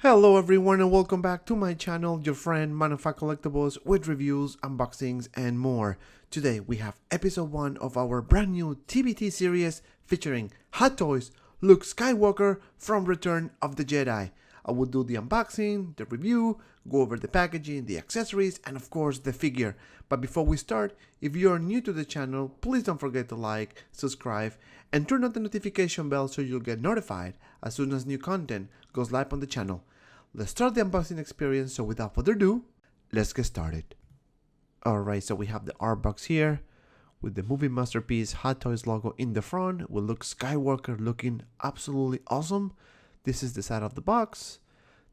Hello everyone and welcome back to my channel, your friend Manufactured Collectibles, with reviews, unboxings and more. Today we have episode 1 of our brand new TBT series featuring Hot Toys Luke Skywalker from Return of the Jedi. I will do the unboxing, the review, go over the packaging, the accessories, and of course the figure. But before we start, if you are new to the channel, please don't forget to like, subscribe, and turn on the notification bell so you'll get notified as soon as new content goes live on the channel. Let's start the unboxing experience, so without further ado, let's get started. Alright, so we have the art box here with the movie masterpiece Hot Toys logo in the front with Luke Skywalker looking absolutely awesome. This is the side of the box.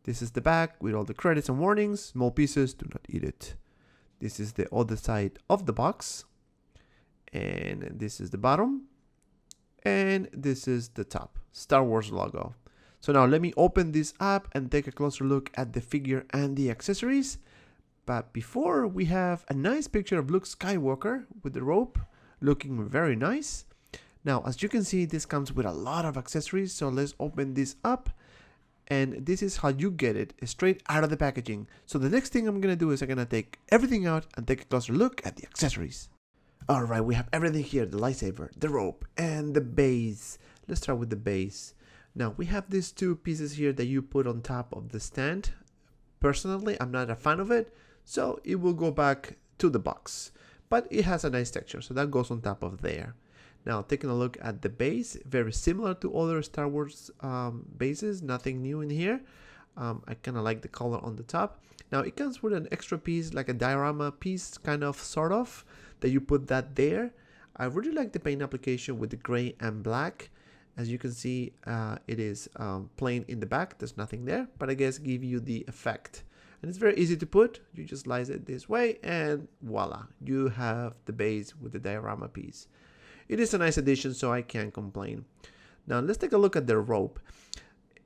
This is the back with all the credits and warnings. Small pieces, do not eat it. This is the other side of the box. And this is the bottom. And this is the top. Star Wars logo. So now let me open this up and take a closer look at the figure and the accessories. But before, we have a nice picture of Luke Skywalker with the rope looking very nice. Now, as you can see, this comes with a lot of accessories. So let's open this up. And this is how you get it straight out of the packaging. So the next thing I'm going to do is I'm going to take everything out and take a closer look at the accessories. Alright, we have everything here. The lightsaber, the rope, and the base. Let's start with the base. Now we have these two pieces here that you put on top of the stand. Personally, I'm not a fan of it, so it will go back to the box. But it has a nice texture, so that goes on top of there. Now taking a look at the base, very similar to other Star Wars bases, nothing new in here. I kind of like the color on the top. Now it comes with an extra piece, like a diorama piece, kind of, sort of, that you put that there. I really like the paint application with the gray and black. As you can see, it is plain in the back. There's nothing there, but I guess give you the effect. And it's very easy to put. You just slice it this way and voila, you have the base with the diorama piece. It is a nice addition, so I can't complain. Now let's take a look at the rope.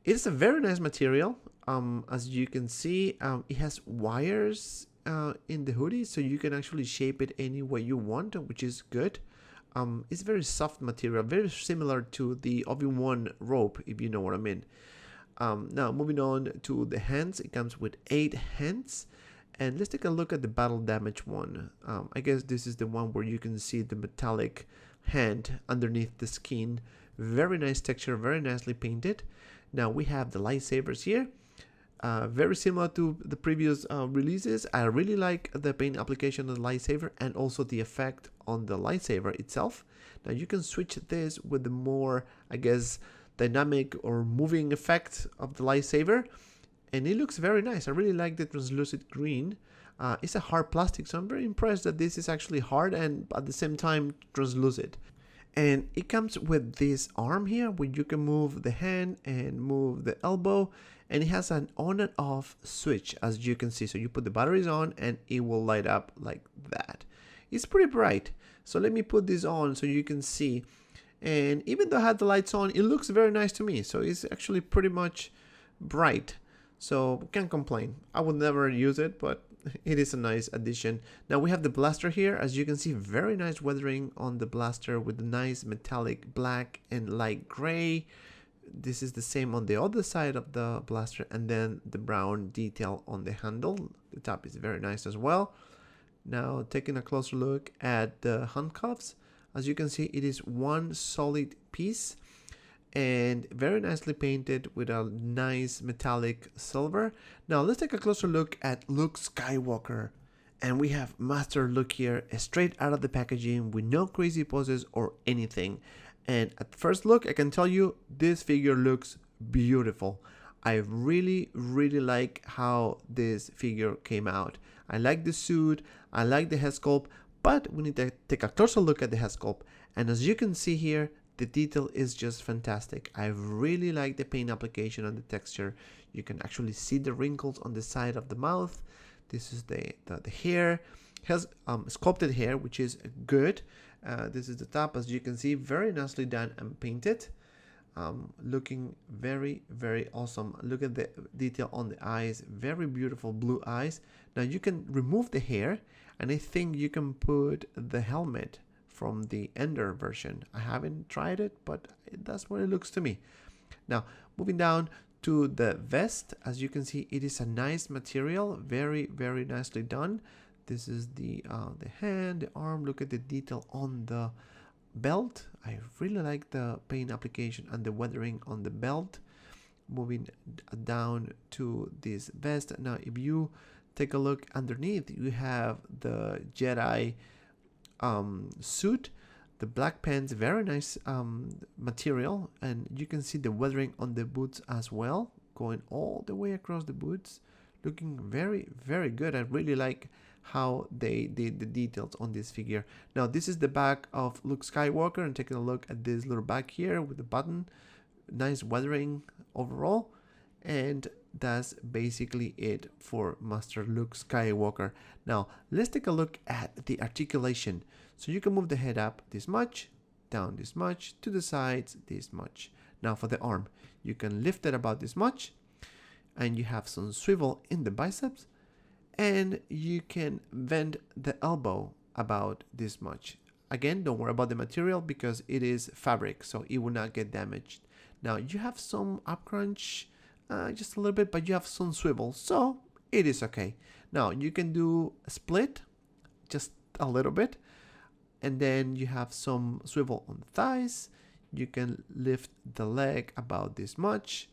It's a very nice material. As you can see, it has wires in the hoodie, so you can actually shape it any way you want, which is good. It's very soft material, very similar to the Obi-Wan rope, if you know what I mean. Now, moving on to the hands, it comes with 8 hands. And let's take a look at the battle damage one. I guess this is the one where you can see the metallic hand underneath the skin. Very nice texture, very nicely painted. Now, we have the lightsabers here. Very similar to the previous releases. I really like the paint application of the lightsaber and also the effect on the lightsaber itself. Now you can switch this with the more, I guess, dynamic or moving effect of the lightsaber, and it looks very nice. I really like the translucent green. It's a hard plastic, so I'm very impressed that this is actually hard and at the same time translucent. And it comes with this arm here where you can move the hand and move the elbow, and it has an on and off switch, as you can see. So you put the batteries on and it will light up like that. It's pretty bright. So let me put this on so you can see. And even though I had the lights on, it looks very nice to me. So it's actually pretty much bright. So can't complain. I would never use it, but it is a nice addition. Now we have the blaster here. As you can see, very nice weathering on the blaster with the nice metallic black and light gray. This is the same on the other side of the blaster, and then the brown detail on the handle. The top is very nice as well. Now taking a closer look at the handcuffs. As you can see, it is one solid piece and very nicely painted with a nice metallic silver. Now let's take a closer look at Luke Skywalker. And we have Master Luke here, straight out of the packaging with no crazy poses or anything. And at first look, I can tell you this figure looks beautiful. I really like how this figure came out. I like the suit, I like the head sculpt, but we need to take a closer look at the head sculpt. And as you can see here, the detail is just fantastic. I really like the paint application and the texture. You can actually see the wrinkles on the side of the mouth. This is the hair. It has sculpted hair, which is good. This is the top, as you can see, very nicely done and painted. Looking very awesome. Look at the detail on the eyes, very beautiful blue eyes. Now you can remove the hair, and I think you can put the helmet from the Ender version. I haven't tried it, but that's what it looks to me. Now moving down to the vest. As you can see, it is a nice material, very nicely done. This is the hand, the arm. Look at the detail on the belt. I really like the paint application and the weathering on the belt. Moving down to this vest. Now if you take a look underneath, you have the Jedi suit, the black pants, very nice material, and you can see the weathering on the boots as well, going all the way across the boots, looking very good. I really like how they did the details on this figure. Now this is the back of Luke Skywalker, and taking a look at this little back here with the button, nice weathering overall. And that's basically it for Master Luke Skywalker. Now let's take a look at the articulation. So you can move the head up this much, down this much, to the sides this much. Now for the arm, you can lift it about this much, and you have some swivel in the biceps, and you can bend the elbow about this much. Again, don't worry about the material because it is fabric, so it will not get damaged. Now you have some up crunch, just a little bit, but you have some swivel, so it is okay. Now you can do a split, just a little bit, and then you have some swivel on the thighs. You can lift the leg about this much.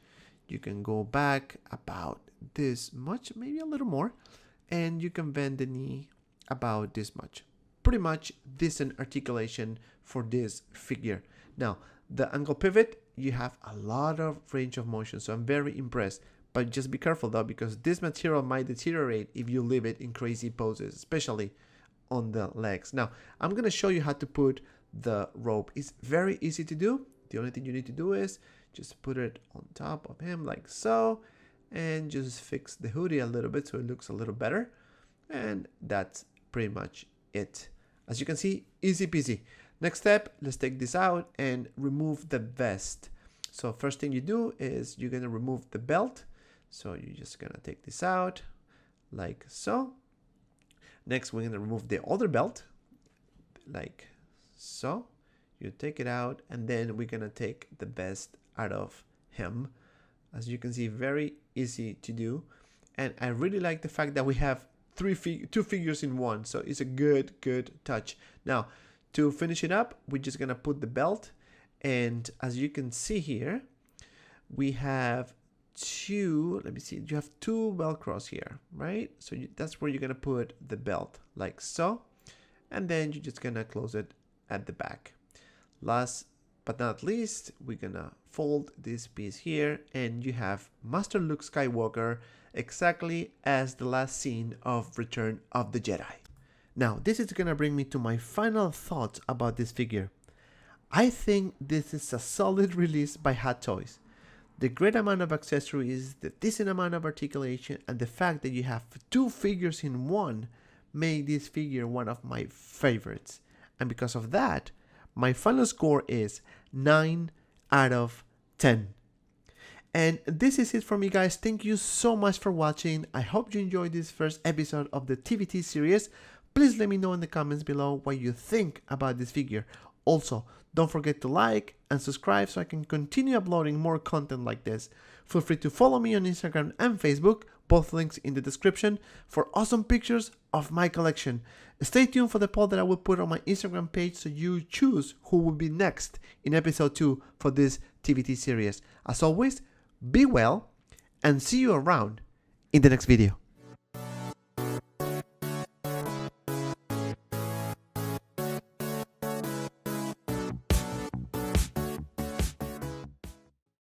You can go back about this much, maybe a little more, and you can bend the knee about this much. Pretty much decent articulation for this figure. Now the ankle pivot, you have a lot of range of motion, so I'm very impressed. But just be careful though, because this material might deteriorate if you leave it in crazy poses, especially on the legs. Now I'm going to show you how to put the rope. It's very easy to do. The only thing you need to do is just put it on top of him like so, and just fix the hoodie a little bit so it looks a little better, and that's pretty much it. As you can see, easy peasy. Next step, let's take this out and remove the vest. So first thing you do is you're going to remove the belt. So you're just going to take this out like so. Next, we're going to remove the other belt like so. You take it out, and then we're going to take the vest out of him. As you can see, very easy to do. And I really like the fact that we have two figures in one. So it's a good touch. Now, to finish it up, we're just going to put the belt. And as you can see here, we have two, let me see, you have two Velcros here, right? So that's where you're going to put the belt like so. And then you're just going to close it at the back. Last but not least, we're going to fold this piece here, and you have Master Luke Skywalker exactly as the last scene of Return of the Jedi. Now, this is going to bring me to my final thoughts about this figure. I think this is a solid release by Hot Toys. The great amount of accessories, the decent amount of articulation, and the fact that you have two figures in one made this figure one of my favorites. And because of that, my final score is 9 out of 10. And this is it for me, guys. Thank you so much for watching. I hope you enjoyed this first episode of the TBT series. Please let me know in the comments below what you think about this figure. Also, don't forget to like and subscribe so I can continue uploading more content like this. Feel free to follow me on Instagram and Facebook, both links in the description, for awesome pictures of my collection. Stay tuned for the poll that I will put on my Instagram page so you choose who will be next in episode 2 for this TBT series. As always, be well and see you around in the next video.